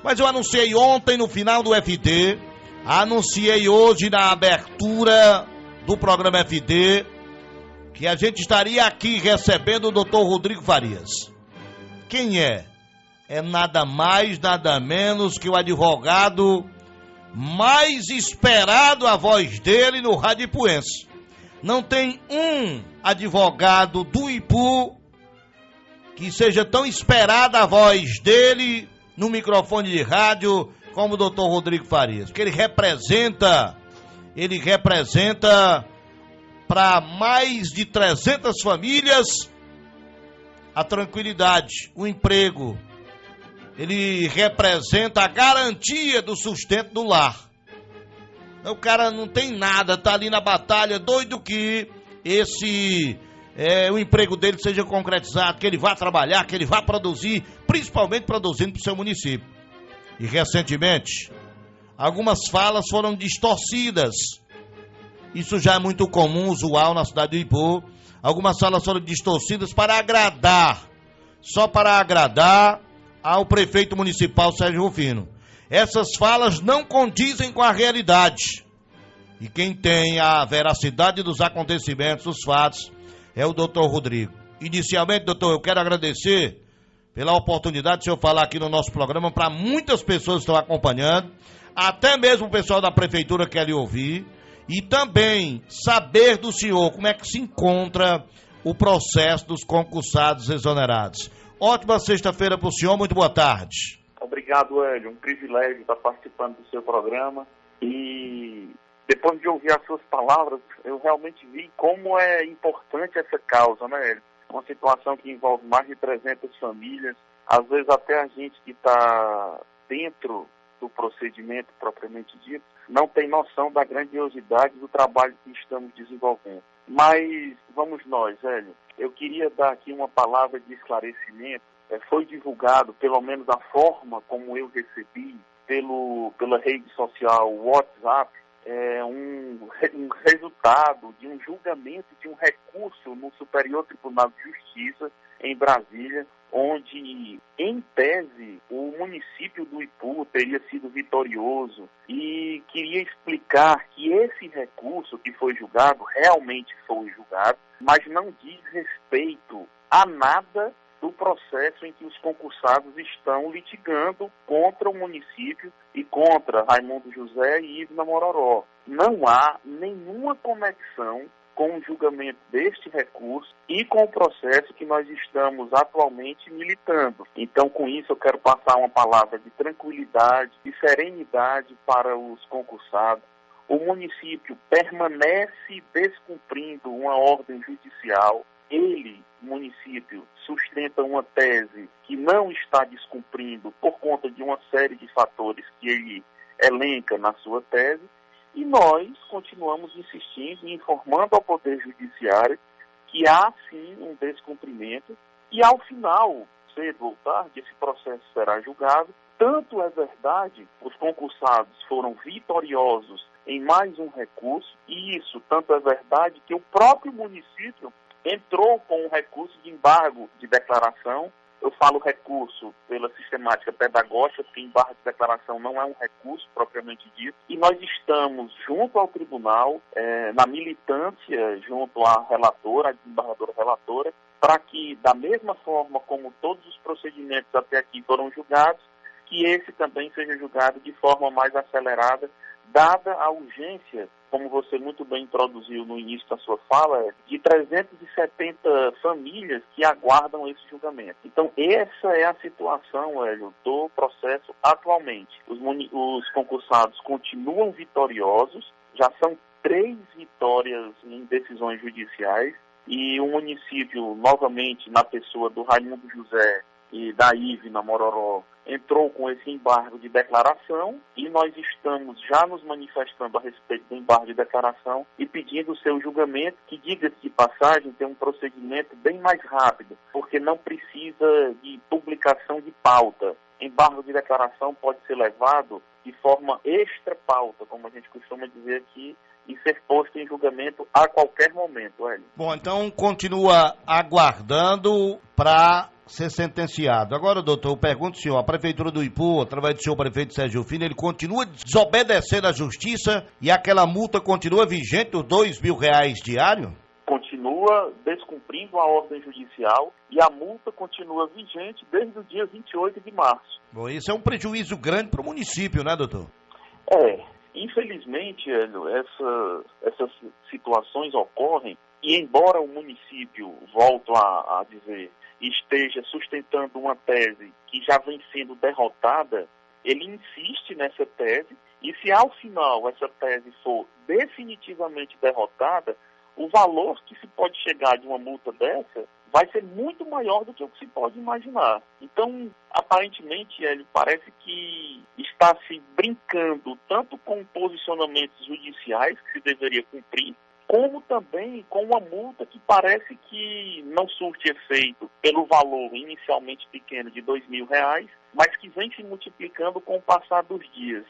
Mas eu anunciei ontem no final do FD, anunciei hoje na abertura do programa FD, que a gente estaria aqui recebendo o Dr. Rodrigo Farias. Quem é? É nada mais, nada menos que o advogado mais esperado, a voz dele no Rádio Ipuense. Não tem um advogado do Ipu que seja tão esperada a voz dele no microfone de rádio como o Dr. Rodrigo Farias, porque ele representa para mais de 300 famílias a tranquilidade, o emprego. Ele representa a garantia do sustento do lar. O cara não tem nada, tá ali na batalha, doido que o emprego dele seja concretizado, que ele vá trabalhar, que ele vá produzir, principalmente produzindo para o seu município. E recentemente, algumas falas foram distorcidas. Isso já é muito comum, usual na cidade do Ipu. Algumas falas foram distorcidas para agradar, só para agradar ao prefeito municipal Sérgio Rufino. Essas falas não condizem com a realidade. E quem tem a veracidade dos acontecimentos, dos fatos, é o doutor Rodrigo. Inicialmente, doutor, eu quero agradecer pela oportunidade de o senhor falar aqui no nosso programa para muitas pessoas que estão acompanhando, até mesmo o pessoal da prefeitura quer lhe ouvir, e também saber do senhor como é que se encontra o processo dos concursados exonerados. Ótima sexta-feira para o senhor, muito boa tarde. Obrigado, Hélio. Um privilégio estar participando do seu programa. E depois de ouvir as suas palavras, eu realmente vi como é importante essa causa, né, Hélio? Uma situação que envolve mais de 300 famílias. Às vezes até a gente que está dentro do procedimento propriamente dito não tem noção da grandiosidade do trabalho que estamos desenvolvendo. Mas vamos nós, Hélio. Eu queria dar aqui uma palavra de esclarecimento. Foi divulgado, pelo menos a forma como eu recebi pela rede social WhatsApp, um resultado de um julgamento de um recurso no Superior Tribunal de Justiça em Brasília, onde, em tese, o município do Ipu teria sido vitorioso, e queria explicar que esse recurso que foi julgado, realmente foi julgado, mas não diz respeito a nada do processo em que os concursados estão litigando contra o município e contra Raimundo José e Ivna Mororó. Não há nenhuma conexão com o julgamento deste recurso e com o processo que nós estamos atualmente militando. Então, com isso, eu quero passar uma palavra de tranquilidade, de serenidade para os concursados. O município permanece descumprindo uma ordem judicial. Ele, município, sustenta uma tese que não está descumprindo por conta de uma série de fatores que ele elenca na sua tese. E nós continuamos insistindo e informando ao Poder Judiciário que há, sim, um descumprimento e, ao final, cedo ou tarde, esse processo será julgado. Tanto é verdade, os concursados foram vitoriosos em mais um recurso, e isso tanto é verdade que o próprio município entrou com um recurso de embargo de declaração. Eu falo recurso pela sistemática pedagógica, porque embargo de declaração não é um recurso propriamente dito. E nós estamos junto ao tribunal, na militância, junto à relatora, a desembargadora relatora, para que, da mesma forma como todos os procedimentos até aqui foram julgados, que esse também seja julgado de forma mais acelerada, dada a urgência, como você muito bem introduziu no início da sua fala, de 370 famílias que aguardam esse julgamento. Então, essa é a situação, Hélio, do processo atualmente. Os concursados continuam vitoriosos, já são 3 vitórias em decisões judiciais, e o município, novamente, na pessoa do Raimundo José e da Ivna Mororó, entrou com esse embargo de declaração, e nós estamos já nos manifestando a respeito do embargo de declaração e pedindo o seu julgamento, que, diga-se de passagem, tem um procedimento bem mais rápido, porque não precisa de publicação de pauta. Embargo de declaração pode ser levado de forma extra pauta, como a gente costuma dizer aqui, e ser posto em julgamento a qualquer momento, Hélio. Bom, então continua aguardando para ser sentenciado. Agora, doutor, eu pergunto ao senhor, a Prefeitura do Ipu, através do senhor prefeito Sérgio Filho, ele continua desobedecendo à justiça e aquela multa continua vigente, os R$2.000 diário? Continua descumprindo a ordem judicial e a multa continua vigente desde o dia 28 de março. Bom, isso é um prejuízo grande para o município, né, doutor? Infelizmente, Hélio, essas situações ocorrem e embora o município, volto a dizer, esteja sustentando uma tese que já vem sendo derrotada, ele insiste nessa tese e se ao final essa tese for definitivamente derrotada, o valor que se pode chegar de uma multa dessa vai ser muito maior do que o que se pode imaginar. Então, aparentemente, ele parece que está se brincando tanto com posicionamentos judiciais que se deveria cumprir, como também com uma multa que parece que não surte efeito pelo valor inicialmente pequeno de R$2.000, mas que vem se multiplicando com o passar dos dias.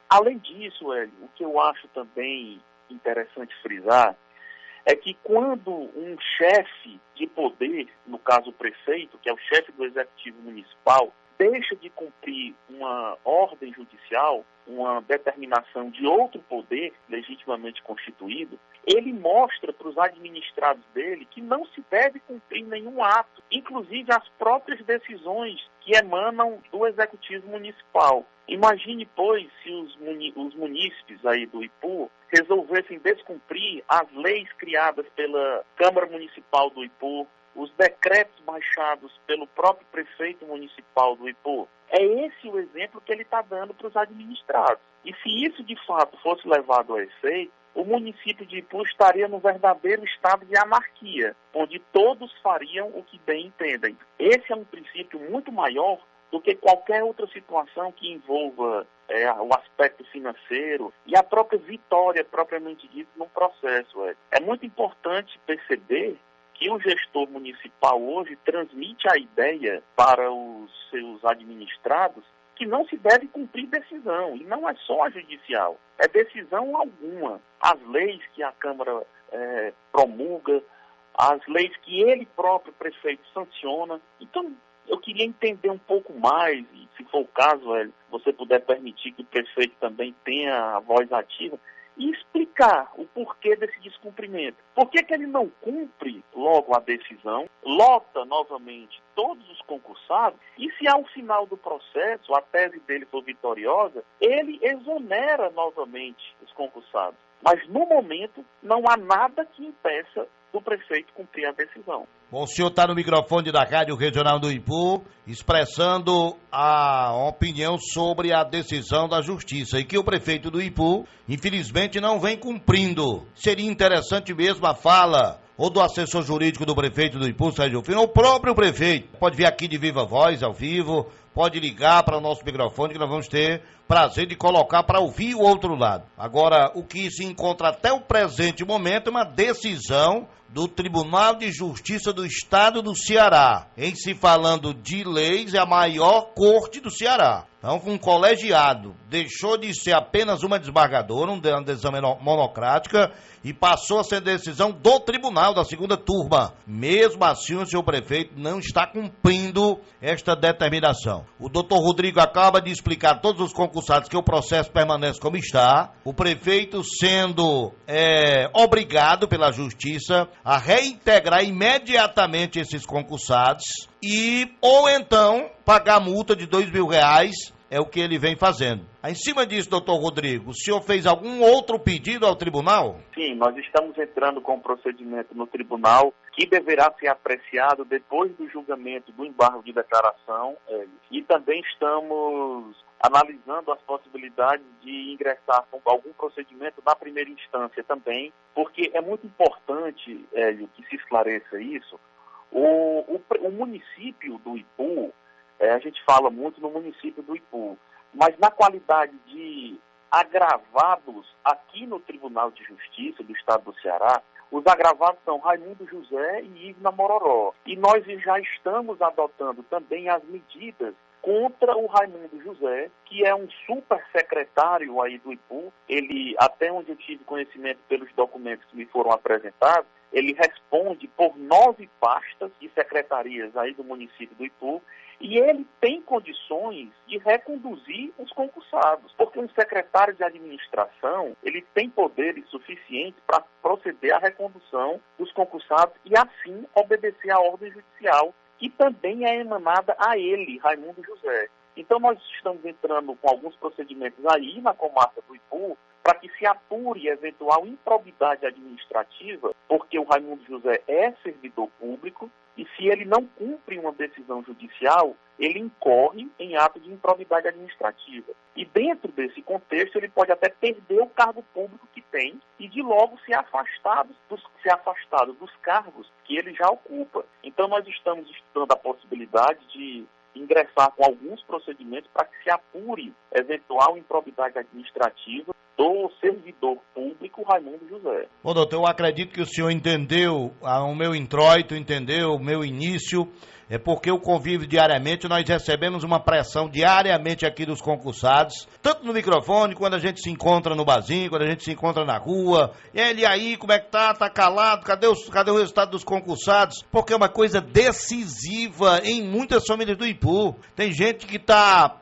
Além disso, Hélio, o que eu acho também interessante frisar é que quando um chefe de poder, no caso o prefeito, que é o chefe do executivo municipal, deixa de cumprir uma ordem judicial, uma determinação de outro poder legitimamente constituído, ele mostra para os administrados dele que não se deve cumprir nenhum ato, inclusive as próprias decisões que emanam do executivo municipal. Imagine, pois, se os munícipes aí do Ipu resolvessem descumprir as leis criadas pela Câmara Municipal do Ipu, os decretos baixados pelo próprio prefeito municipal do Ipu. É esse o exemplo que ele está dando para os administrados. E se isso de fato fosse levado a efeito, o município de Ipu estaria num verdadeiro estado de anarquia, onde todos fariam o que bem entendem. Esse é um princípio muito maior do que qualquer outra situação que envolva o aspecto financeiro e a própria vitória propriamente dita no processo. É muito importante perceber que o gestor municipal hoje transmite a ideia para os seus administrados que não se deve cumprir decisão, e não é só a judicial, é decisão alguma. As leis que a Câmara promulga, as leis que ele próprio, prefeito, sanciona. Então, eu queria entender um pouco mais, e se for o caso, você puder permitir que o prefeito também tenha a voz ativa, e explicar o porquê desse descumprimento. Por que ele não cumpre logo a decisão, lota novamente todos os concursados, e se ao final do processo a tese dele for vitoriosa, ele exonera novamente os concursados. Mas no momento não há nada que impeça do prefeito cumprir a decisão. Bom, o senhor está no microfone da Rádio Regional do Ipu, expressando a opinião sobre a decisão da Justiça e que o prefeito do Ipu, infelizmente, não vem cumprindo. Seria interessante mesmo a fala ou do assessor jurídico do prefeito do Ipu, Sérgio Filho, ou o próprio prefeito. Pode vir aqui de viva voz, ao vivo, pode ligar para o nosso microfone que nós vamos ter prazer de colocar para ouvir o outro lado. Agora, o que se encontra até o presente momento é uma decisão do Tribunal de Justiça do Estado do Ceará. Em se falando de leis, é a maior corte do Ceará. Então, um colegiado deixou de ser apenas uma desembargadora, uma decisão monocrática, e passou a ser decisão do tribunal da segunda turma. Mesmo assim, o senhor prefeito não está cumprindo esta determinação. O doutor Rodrigo acaba de explicar a todos os concursados que o processo permanece como está. O prefeito sendo obrigado pela justiça a reintegrar imediatamente esses concursados ou então pagar multa de R$2.000, é o que ele vem fazendo. Em cima disso, doutor Rodrigo, o senhor fez algum outro pedido ao tribunal? Sim, nós estamos entrando com um procedimento no tribunal que deverá ser apreciado depois do julgamento do embargo de declaração, e também estamos analisando as possibilidades de ingressar com algum procedimento na primeira instância também, porque é muito importante, Hélio, que se esclareça isso. O município do Ipu, a gente fala muito no município do Ipu, mas na qualidade de agravados aqui no Tribunal de Justiça do Estado do Ceará, os agravados são Raimundo José e Ivna Mororó. E nós já estamos adotando também as medidas contra o Raimundo José, que é um super secretário aí do Ipu. Ele, até onde eu tive conhecimento pelos documentos que me foram apresentados, ele responde por 9 pastas e secretarias aí do município do Ipu, e ele tem condições de reconduzir os concursados, porque um secretário de administração, ele tem poderes suficientes para proceder à recondução dos concursados e assim obedecer à ordem judicial, que também é emanada a ele, Raimundo José. Então nós estamos entrando com alguns procedimentos aí na comarca do Ipu, para que se apure eventual improbidade administrativa, porque o Raimundo José é servidor público, e se ele não cumpre uma decisão judicial, ele incorre em ato de improbidade administrativa. E dentro desse contexto, ele pode até perder o cargo público que tem e de logo ser afastado dos cargos que ele já ocupa. Então nós estamos estudando a possibilidade de ingressar com alguns procedimentos para que se apure eventual improbidade administrativa do servidor público Raimundo José. Bom, doutor, eu acredito que o senhor entendeu o meu introito, entendeu o meu início, é porque eu convivo diariamente, nós recebemos uma pressão diariamente aqui dos concursados, tanto no microfone, quando a gente se encontra no barzinho, quando a gente se encontra na rua, e ele aí, como é que tá calado, cadê o resultado dos concursados? Porque é uma coisa decisiva em muitas famílias do Ipu. Tem gente que tá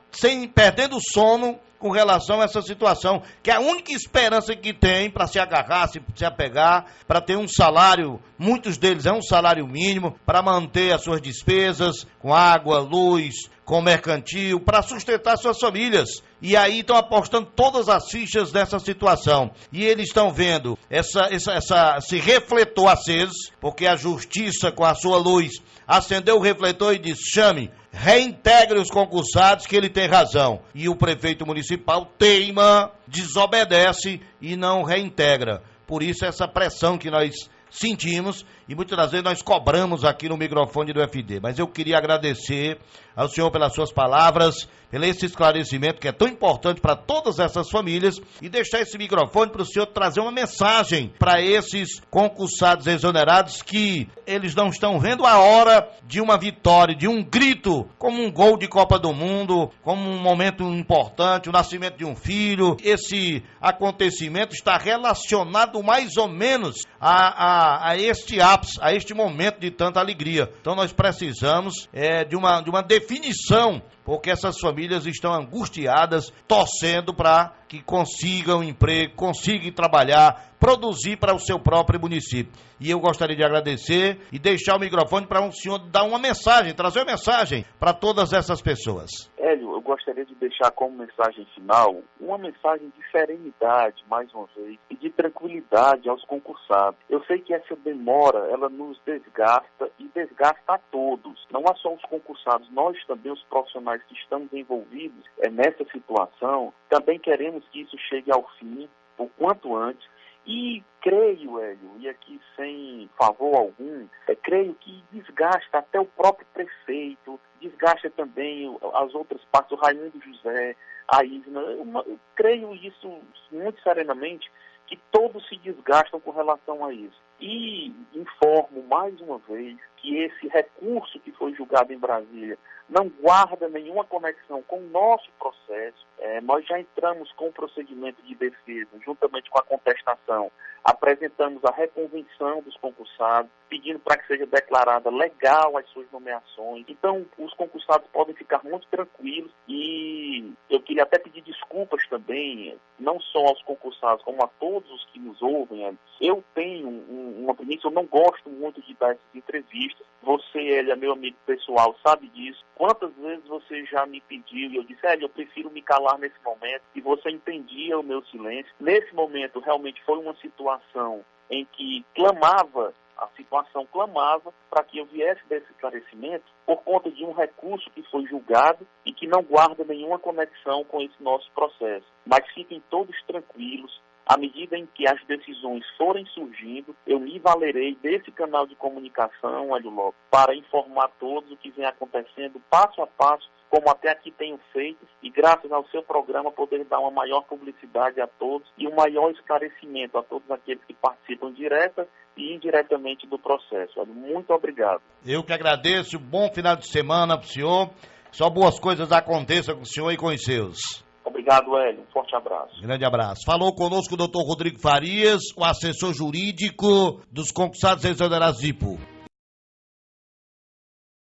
perdendo o sono com relação a essa situação, que é a única esperança que tem para se agarrar, se apegar, para ter um salário, muitos deles é um salário mínimo, para manter as suas despesas com água, luz, com mercantil, para sustentar suas famílias. E aí estão apostando todas as fichas nessa situação. E eles estão vendo esse refletor aceso, porque a justiça, com a sua luz, acendeu o refletor e disse: chame, reintegre os concursados, que ele tem razão. E o prefeito municipal teima, desobedece e não reintegra. Por isso essa pressão que nós sentimos e muitas das vezes nós cobramos aqui no microfone do FD. Mas eu queria agradecer ao senhor pelas suas palavras, pelo esse esclarecimento que é tão importante para todas essas famílias, e deixar esse microfone para o senhor trazer uma mensagem para esses concursados exonerados, que eles não estão vendo a hora de uma vitória, de um grito, como um gol de Copa do Mundo, como um momento importante, o nascimento de um filho. Esse acontecimento está relacionado mais ou menos a este ápice, a este momento de tanta alegria. Então nós precisamos de uma definição, porque essas famílias estão angustiadas, torcendo para que consigam emprego, consigam trabalhar, produzir para o seu próprio município. E eu gostaria de agradecer e deixar o microfone para o senhor dar uma mensagem, trazer uma mensagem para todas essas pessoas. Hélio, eu gostaria de deixar como mensagem final uma mensagem de serenidade, mais uma vez, e de tranquilidade aos concursados. Eu sei que essa demora, ela nos desgasta e desgasta a todos, não é só os concursados, nós também, os profissionais que estamos envolvidos nessa situação, também queremos que isso chegue ao fim o quanto antes. E creio, Hélio, e aqui sem favor algum, creio que desgasta até o próprio prefeito, desgasta também as outras partes, o Raimundo José, a Isna. Eu creio isso muito serenamente, que todos se desgastam com relação a isso. E informo mais uma vez que esse recurso que foi julgado em Brasília não guarda nenhuma conexão com o nosso processo. Nós já entramos com o procedimento de defesa, juntamente com a contestação, apresentamos a reconvenção dos concursados, pedindo para que seja declarada legal as suas nomeações. Então, os concursados podem ficar muito tranquilos, e eu queria até pedir desculpas também, não só aos concursados, como a todos os que nos ouvem. Eu tenho uma premissa, eu não gosto muito de dar essas entrevistas. Você, ele é meu amigo pessoal, sabe disso. Quantas vezes você já me pediu e eu disse: eu prefiro me calar nesse momento, e você entendia o meu silêncio. Nesse momento, realmente foi uma situação em que a situação clamava para que eu viesse desse esclarecimento por conta de um recurso que foi julgado e que não guarda nenhuma conexão com esse nosso processo. Mas fiquem todos tranquilos. À medida em que as decisões forem surgindo, eu me valerei desse canal de comunicação, Hélio Lopes, para informar todos o que vem acontecendo passo a passo, como até aqui tenho feito, e graças ao seu programa poder dar uma maior publicidade a todos e um maior esclarecimento a todos aqueles que participam direta e indiretamente do processo. Hélio, muito obrigado. Eu que agradeço, bom final de semana para o senhor, só boas coisas aconteçam com o senhor e com os seus. Obrigado. Obrigado, Hélio. Um forte abraço. Grande abraço. Falou conosco o doutor Rodrigo Farias, o assessor jurídico dos concursados exonerados de IPU.